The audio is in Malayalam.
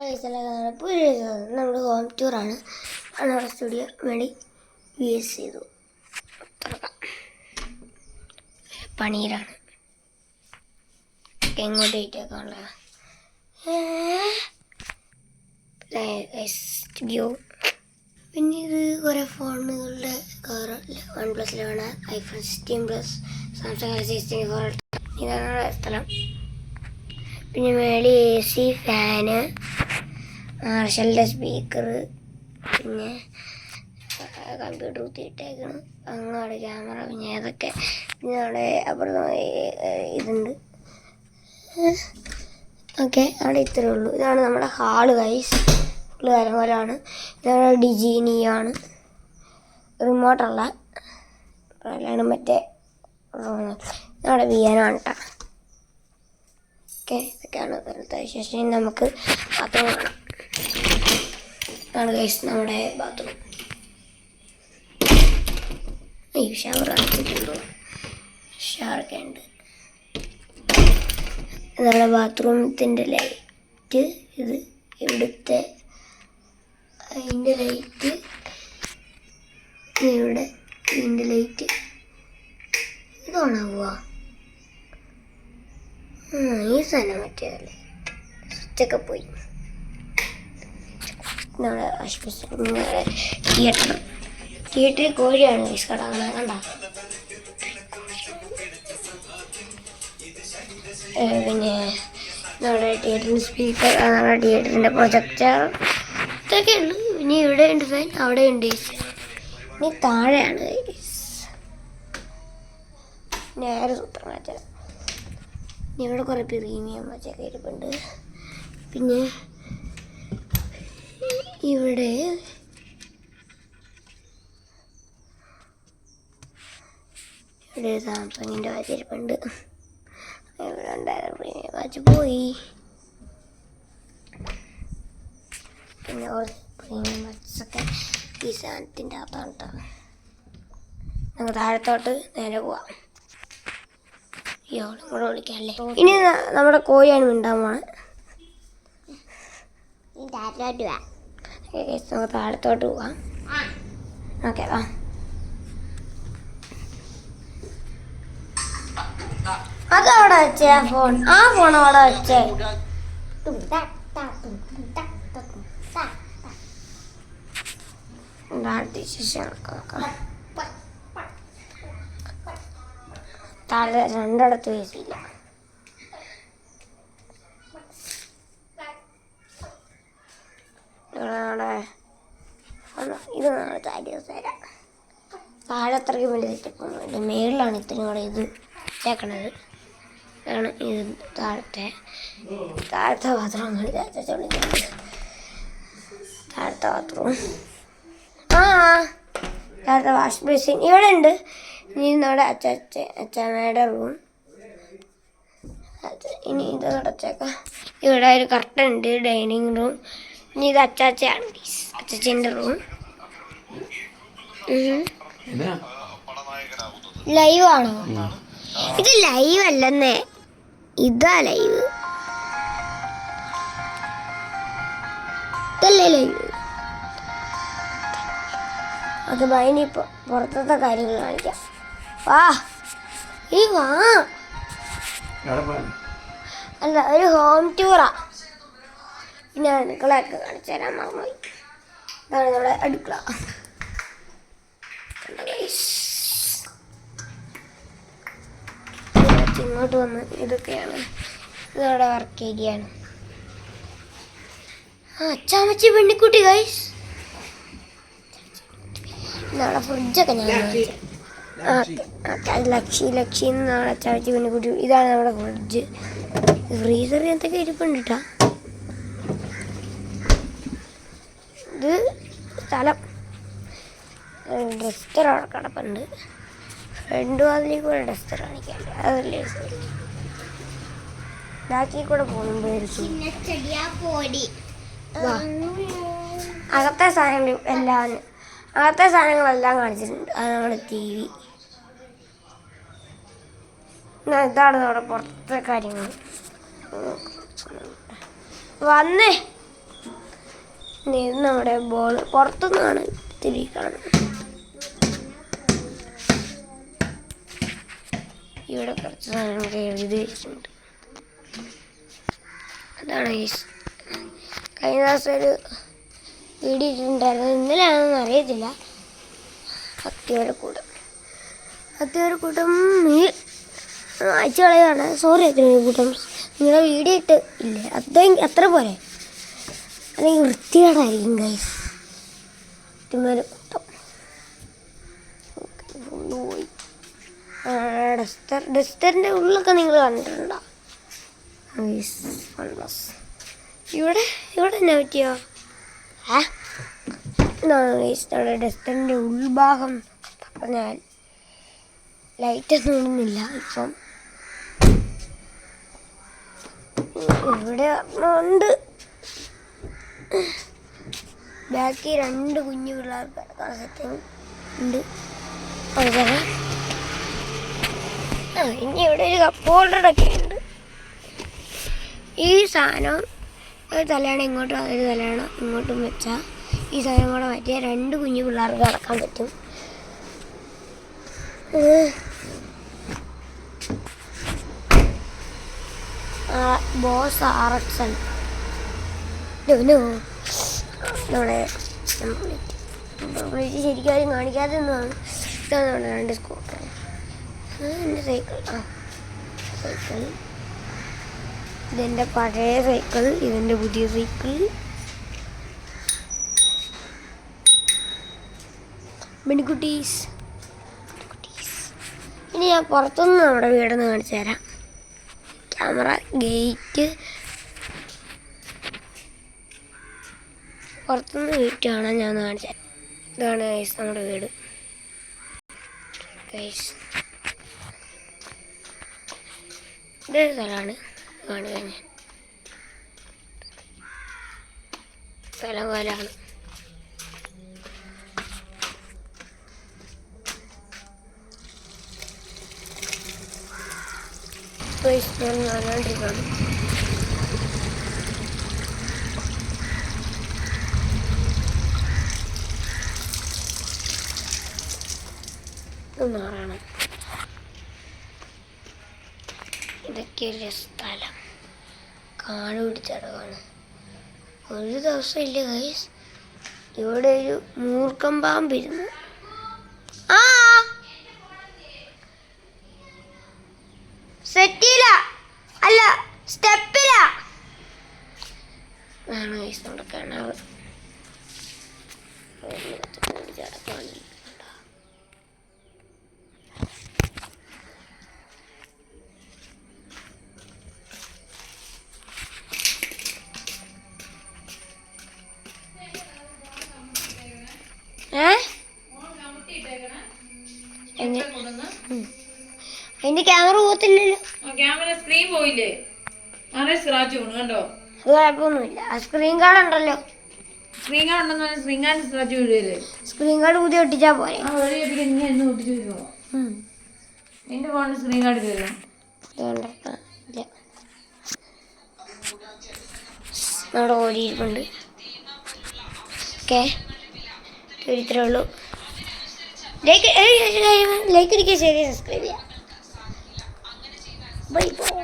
നമ്മുടെ ഹോം ടൂറാണ്. നമ്മുടെ സ്റ്റുഡിയോ വേണ്ടി യൂസ് ചെയ്തു. പണീരാണ് എങ്ങോട്ട് ഇട്ടേക്കാനുള്ള സ്റ്റുഡിയോ. പിന്നെ ഇത് കുറേ ഫോണുകളുടെ കവറില്ല. OnePlus 11, iPhone 16 Plus, Samsung Galaxy S24. ഇതാണ് സ്ഥലം. പിന്നെ മേളിൽ AC, ഫാന്, മാർഷലിൻ്റെ സ്പീക്കർ, പിന്നെ കമ്പ്യൂട്ടർ കുത്തിയിട്ടേക്കണം, അങ്ങോട്ട് ക്യാമറ, പിന്നെ അതൊക്കെ. പിന്നെ അവിടെ അപ്പുറത്ത് ഇതുണ്ട്. ഓക്കെ, അവിടെ ഇത്രയേ ഉള്ളൂ. ഇതാണ് നമ്മുടെ ഹാള് ഗൈസ്. ഫുള്ള് കരമോലാണ്. ഇതാണ് ഡിജീനിയാണ്, റിമോട്ടല്ല, അല്ലാണ്ട് മറ്റേ നമ്മുടെ പിയാനോണ് കേട്ടോ. ഓക്കെ, ഇതൊക്കെയാണ് ഇന്നത്തെ വിശേഷം. നമുക്ക് ബാത്റൂം കാണാം. ഇതാണ് ഗൈസ് നമ്മുടെ ബാത്റൂം. ഈ ഷവർ അടച്ചിട്ടുണ്ടോ? ഷവറൊക്കെ ഉണ്ട്. ഇതാണ് ബാത്റൂമത്തിൻ്റെ ലൈറ്റ്. ഇത് ഇവിടുത്തെ അതിൻ്റെ ലൈറ്റ്, ഇവിടെ ഇതിൻ്റെ ലൈറ്റ്. ഇതാണാവുക ഈ സാധനം മറ്റേതല്ലേ, സ്വിച്ചൊക്കെ പോയി. നമ്മുടെ തിയേറ്ററിൽ കോഴിയാണ് ഗൈസ് കിടക്കുന്നത്, കണ്ട. പിന്നെ നമ്മുടെ തിയേറ്ററിൻ്റെ സ്പീക്കർ, നമ്മുടെ തിയേറ്ററിൻ്റെ പ്രൊജക്ടർ, ഇതൊക്കെ ഉണ്ട്. പിന്നെ ഇവിടെ ഉണ്ട് ഫാൻ, അവിടെ ഉണ്ട്. ഇനി താഴെയാണ് ഗൈസ് നേരെ സൂപ്പർ മാറ്റം. ഇവിടെ കുറേ പ്രീമിയം മച്ചൊക്കെ ഇരിപ്പുണ്ട്. പിന്നെ ഇവിടെ സാംസങ്ങിൻ്റെ വാച്ച് ഇരിപ്പുണ്ട്. ഇവിടെ ഉണ്ടായിരുന്ന പ്രീമിയം വാച്ച് പോയി. പിന്നെ പ്രീമിയം വാച്ചൊക്കെ ഈ സാധനത്തിൻ്റെ അകത്താണ് കേട്ടോ. നമുക്ക് താഴത്തോട്ട് നേരെ പോവാം. കൂടെ വിളിക്കാല്ലേ. ഇനി നമ്മുടെ കോഴിയാണ് മിണ്ടാൻ പോണത്. നമുക്ക് താഴത്തോട്ട് പോവാം. ഓക്കെ, വാ. അതവിടെ വെച്ചേ ഫോൺ. ആ ഫോൺ അവിടെ വെച്ചേ. താഴെ രണ്ടിടത്ത് വീശില്ല. ഇത് തരാം. താഴെ അത്രയ്ക്ക് വലിയ തെറ്റപ്പൊന്നുമില്ല. മേളിലാണ് ഇത്രയും കൂടെ ഇത് ചേക്കണത്. ആണ് ഇത് താഴത്തെ ബാത്റൂം. താഴത്തെ ബാത്റൂം. താഴത്തെ വാഷ് ബേസിൻ ഇവിടെ ഉണ്ട്. ഇനി നമ്മുടെ അച്ചാമ്മയുടെ റൂം. ഇനി ഇത് നടച്ചേക്കാം. ഇവിടെ ഒരു കർട്ടൻ ഉണ്ട്, ഡൈനിങ് റൂം. ഇനി ഇത് അച്ചാച്ചയാണ്, അച്ചാച്ചൻ്റെ റൂം. ലൈവാണോ? ഇത് ലൈവ് അല്ലെന്നേ, ഇതാ ലൈവ്. ഇതല്ലേ ലൈവ്? അത് ഭയങ്കര പുറത്തത്തെ കാര്യങ്ങൾ കാണിക്കാം. വാ അല്ല, ഒരു ഹോം ടൂറാ. പിന്നെ അടുക്കളയൊക്കെ കാണിച്ചു തരാൻ മറന്നുപോയി. ഇതാണ് നമ്മുടെ അടുക്കള. ഇങ്ങോട്ട് വന്ന് ഇതൊക്കെയാണ്. ഇതവിടെ വർക്ക് ഏരിയയാണ്. അച്ചാമ്മച്ചി പെണ്ണിക്കുട്ടി ഗൈസ്. നമ്മുടെ ഫ്രിഡ്ജൊക്കെ ഞാൻ ലക്ഷി നമ്മുടെ അച്ചാമ്മച്ചി പെണ്ണിക്കുട്ടി. ഇതാണ് നമ്മുടെ ഫ്രിഡ്ജ്. ഫ്രീസർ എന്തൊക്കെ ഇരിപ്പുണ്ട് കേട്ടോ. ഇത് സ്ഥലം. ഡസ്റ്റർ അവിടെ കിടപ്പുണ്ട്. ഫ്രണ്ട് വാതിലേക്ക് കൂടെ ഡസ്റ്റർ കാണിക്കാൻ അതല്ലേ. ബാക്കിൽ കൂടെ പോകുമ്പോഴേക്കും അകത്തെ സാധനങ്ങളെല്ലാം കാണിച്ചിട്ടുണ്ട്. അത് നമ്മുടെ TV. ഇതാണ് നമ്മുടെ പുറത്തെ കാര്യങ്ങൾ. വന്നേ ഇത് നമ്മുടെ ബോൾ പുറത്തുനിന്നാണ് തിരി കാണുന്നത്. ഇവിടെ കുറച്ച് സാധനങ്ങൾ എഴുതി വെച്ചിട്ടുണ്ട്. അതാണ് ഈ കഴിഞ്ഞ ദിവസം ഒരു വീഡിയോ ഇട്ടിട്ടുണ്ടായിരുന്നത്. ഇന്നലെ ആണെന്ന് അറിയത്തില്ല. അത്തിവരക്കൂട്ടം ഈ അയച്ചു കളയാണ്. സോറി അത്തിവരക്കൂട്ടം, നിങ്ങളുടെ വീഡിയോ ഇട്ട് ഇല്ലേ അത്ര പോരെ, അല്ലെങ്കിൽ വൃത്തികേടായിരിക്കും ഗൈസ്. അത്തിവരക്കൂട്ടം പോയി. ഡസ്റ്ററിൻ്റെ ഉള്ളൊക്കെ നിങ്ങൾ കണ്ടിട്ടുണ്ടോ? ഇവിടെ എന്നാ പറ്റിയോ? ഇതാണ് നമ്മുടെ ഡസ്റ്ററിൻ്റെ ഉൾഭാഗം. അപ്പം ഞാൻ ലൈറ്റൊന്നും ഇടുന്നില്ല ഇപ്പം. ഇവിടെ ഉണ്ട് ബാക്കി 2 കുഞ്ഞു പിള്ളേർക്ക് കിടക്കാൻ സെറ്റിങ് ഉണ്ട്. അതുപോലെ ഇനി ഇവിടെ ഒരു കപ്പ് ഹോൾഡറൊക്കെ ഉണ്ട്. ഈ സാധനം ഒരു തലയാണ് ഇങ്ങോട്ടും അതൊരു തലയാണ് ഇങ്ങോട്ടും വെച്ചാൽ ഈ സാധനം കൂടെ മാറ്റിയാൽ 2 കുഞ്ഞു പിള്ളേർക്ക് കിടക്കാൻ പറ്റും. ബോസ് RXL നമ്മുടെ ശരിക്കും ആരും കാണിക്കാതെ ഒന്നാണ്. ഇതാണ് നമ്മുടെ 2 സ്കൂട്ടർ. എൻ്റെ സൈക്കിൾ ഇതെൻ്റെ പഴയ സൈക്കിൾ, ഇതെൻ്റെ പുതിയ സൈക്കിൾ. ബെനിക്കുട്ടീസ്. ഇനി ഞാൻ പുറത്തുനിന്ന് നമ്മുടെ വീടൊന്ന് കാണിച്ചു തരാം. ക്യാമറ ഗേറ്റ് പുറത്തുനിന്ന് ഗേറ്റ് കാണാൻ ഞാൻ കാണിച്ചു തരാം. ഇതാണ് ഗൈസ് നമ്മുടെ വീട്. ഗൈസ് ഇതൊരു സ്ഥലമാണ് കാണുക. ഞാൻ സ്ഥലം പോലെയാണ്. ഞാൻ കാണാണ്ടിരിക്കുകയാണ്. മാറണം. ഇതൊക്കെ ഒരു സ്ഥലം കാട് പിടിച്ചടവാണ്. ഒരു ദിവസം ഇല്ല ഗൈസ്, ഇവിടെ ഒരു മൂർഖൻ പാമ്പിരുന്നു. സെറ്റില അല്ല സ്റ്റെപ്പില ആണ് ഗൈസ് നമ്മുടെ കിണറ്. അതിന്റെ ക്യാമറ പോകത്തില്ലല്ലോ. ക്യാമറ സ്ക്രീൻ പോയില്ലേ? സ്ക്രാച്ച് വീണു കണ്ടോ? അത് കുഴപ്പമൊന്നുമില്ല. ആ സ്ക്രീൻ കാർഡ് ഉണ്ടല്ലോ. സ്ക്രീൻ കാർഡ് ഉണ്ടെന്ന് പറഞ്ഞാൽ സ്ക്രീൻ കാർഡ് സ്ക്രാച്ച് വീഴല്ലേ? സ്ക്രീൻ കാർഡ് പുതിയ ഒട്ടിച്ചാ പോരെ. ഒട്ടിച്ചു വരുമോ? നിന്റെ ഫോണിൽ സ്ക്രീൻ കാർഡ് ഇല്ലല്ലോ. നമ്മുടെ ഓടിയിരിപ്പുണ്ട്. ഓക്കെ, ഇത്രേ ഉള്ളൂ. ലൈക്ക് അടിക്കുക, ശരി, സബ്സ്ക്രൈബ് ചെയ്യാം. Bye bye.